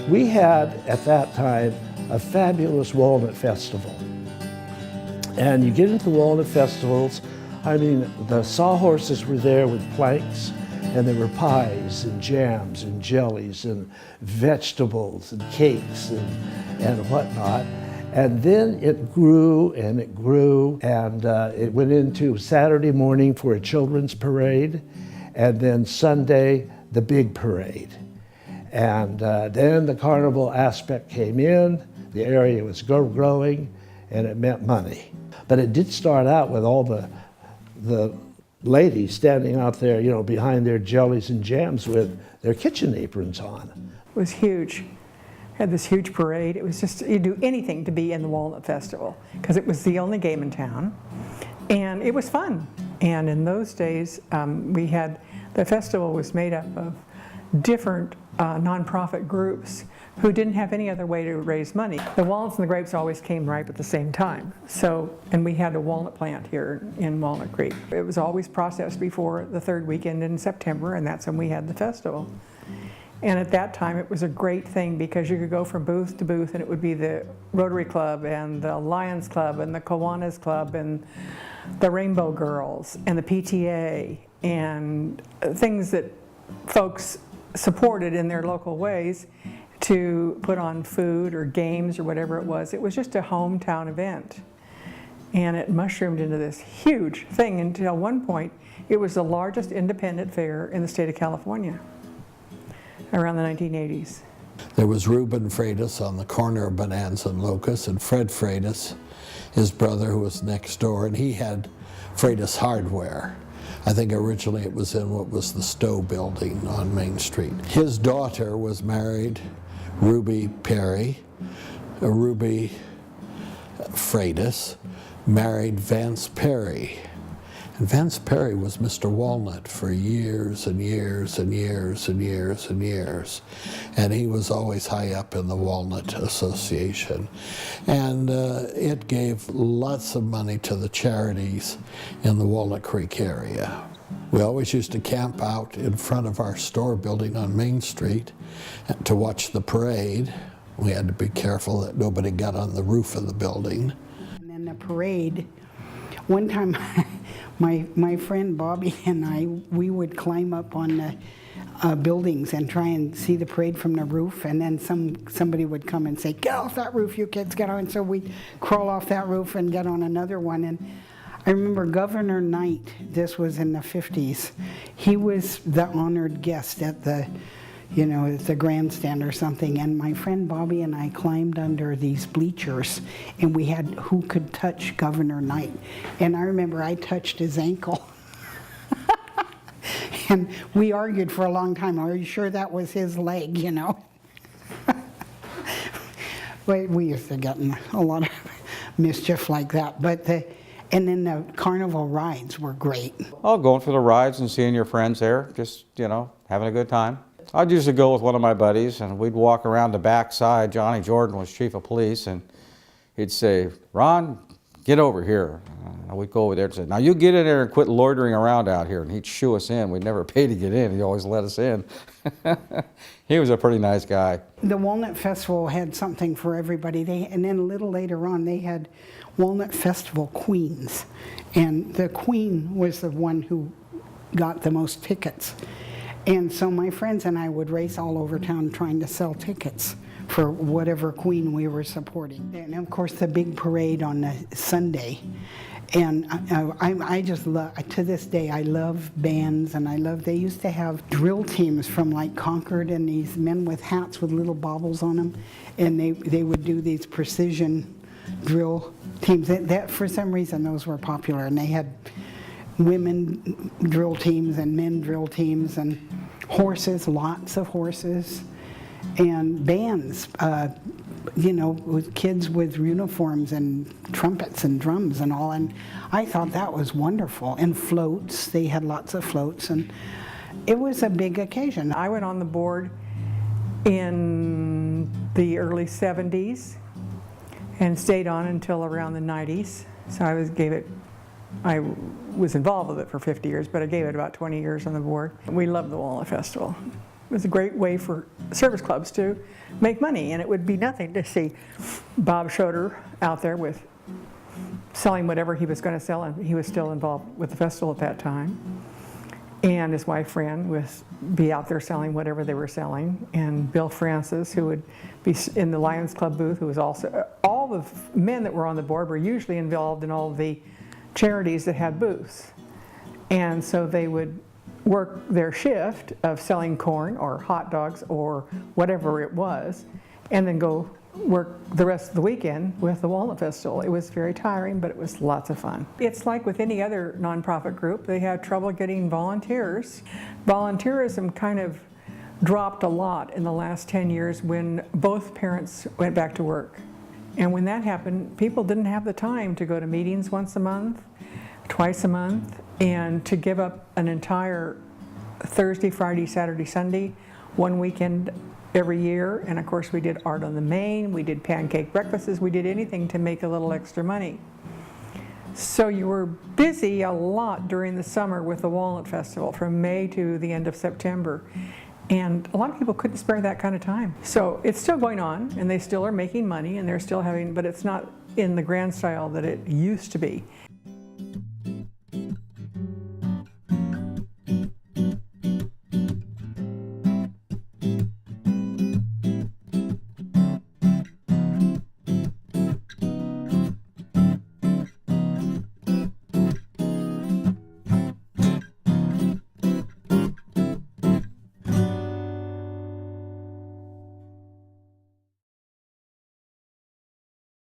We had, at that time, a fabulous Walnut Festival. And you get into the Walnut Festivals, I mean, the sawhorses were there with planks, and there were pies and jams and jellies and vegetables and cakes and whatnot. And then it grew and it grew, and it went into Saturday morning for a children's parade, and then Sunday, the big parade. And then the carnival aspect came in, the area was growing, and it meant money. But it did start out with all the ladies standing out there, you know, behind their jellies and jams with their kitchen aprons on. It was huge. Had this huge parade. It was just, you'd do anything to be in the Walnut Festival because it was the only game in town, and it was fun. And in those days, the festival was made up of different nonprofit groups who didn't have any other way to raise money. The walnuts and the grapes always came ripe at the same time. So, and we had a walnut plant here in Walnut Creek. It was always processed before the third weekend in September, and that's when we had the festival. And at that time, it was a great thing because you could go from booth to booth, and it would be the Rotary Club and the Lions Club and the Kiwanis Club and the Rainbow Girls and the PTA and things that folks supported in their local ways to put on food or games or whatever it was. It was just a hometown event. And it mushroomed into this huge thing until one point, it was the largest independent fair in the state of California around the 1980s. There was Reuben Freitas on the corner of Bonanza and Locust, and Fred Freitas, his brother, who was next door, and he had Freitas Hardware. I think originally it was in what was the Stowe building on Main Street. His daughter was married, Ruby Perry. Ruby Freitas married Vance Perry. And Vance Perry was Mr. Walnut for years and years and years and years and years. And he was always high up in the Walnut Association. And it gave lots of money to the charities in the Walnut Creek area. We always used to camp out in front of our store building on Main Street to watch the parade. We had to be careful that nobody got on the roof of the building. And then the parade, one time my friend Bobby and I, we would climb up on the buildings and try and see the parade from the roof, and then somebody would come and say, "Get off that roof, you kids, get on." So we'd crawl off that roof and get on another one. And I remember Governor Knight, this was in the 50s, he was the honored guest at the, you know, at the grandstand or something, and my friend Bobby and I climbed under these bleachers, and we had who could touch Governor Knight. And I remember I touched his ankle. And we argued for a long time, are you sure that was his leg, you know? We used to get in a lot of mischief like that. But and then the carnival rides were great. Oh, going for the rides and seeing your friends there, just, you know, having a good time. I'd usually go with one of my buddies, and we'd walk around the back side. Johnny Jordan was chief of police, and he'd say, "Ron, get over here." We'd go over there and say, "Now you get in there and quit loitering around out here." And he'd shoo us in. We'd never pay to get in. He always let us in. He was a pretty nice guy. The Walnut Festival had something for everybody. And then a little later on, they had Walnut Festival Queens. And the queen was the one who got the most tickets. And so my friends and I would race all over town trying to sell tickets for whatever queen we were supporting. And of course the big parade on the Sunday. And I just love, to this day, I love bands, and they used to have drill teams from like Concord, and these men with hats with little baubles on them, and they would do these precision drill teams. That for some reason those were popular, and they had women drill teams and men drill teams, and horses, lots of horses, and bands, you know, with kids with uniforms and trumpets and drums and all, and I thought that was wonderful. And floats, they had lots of floats, and it was a big occasion. I went on the board in the early 70s and stayed on until around the 90s. So I was involved with it for 50 years, but I gave it about 20 years on the board. We love the Walnut Festival. It was a great way for service clubs to make money, and it would be nothing to see Bob Schroeder out there with selling whatever he was going to sell, and he was still involved with the festival at that time. And his wife Fran would be out there selling whatever they were selling, and Bill Francis, who would be in the Lions Club booth, who was also, all the men that were on the board were usually involved in all the charities that had booths. And so they would work their shift of selling corn or hot dogs or whatever it was, and then go work the rest of the weekend with the Walnut Festival. It was very tiring, but it was lots of fun. It's like with any other nonprofit group, they had trouble getting volunteers. Volunteerism kind of dropped a lot in the last 10 years when both parents went back to work. And when that happened, people didn't have the time to go to meetings once a month, twice a month, and to give up an entire Thursday, Friday, Saturday, Sunday, one weekend every year. And of course we did Art on the Main, we did pancake breakfasts, we did anything to make a little extra money. So you were busy a lot during the summer with the Walnut Festival from May to the end of September. And a lot of people couldn't spare that kind of time. So it's still going on, and they still are making money, and they're still having, but it's not in the grand style that it used to be.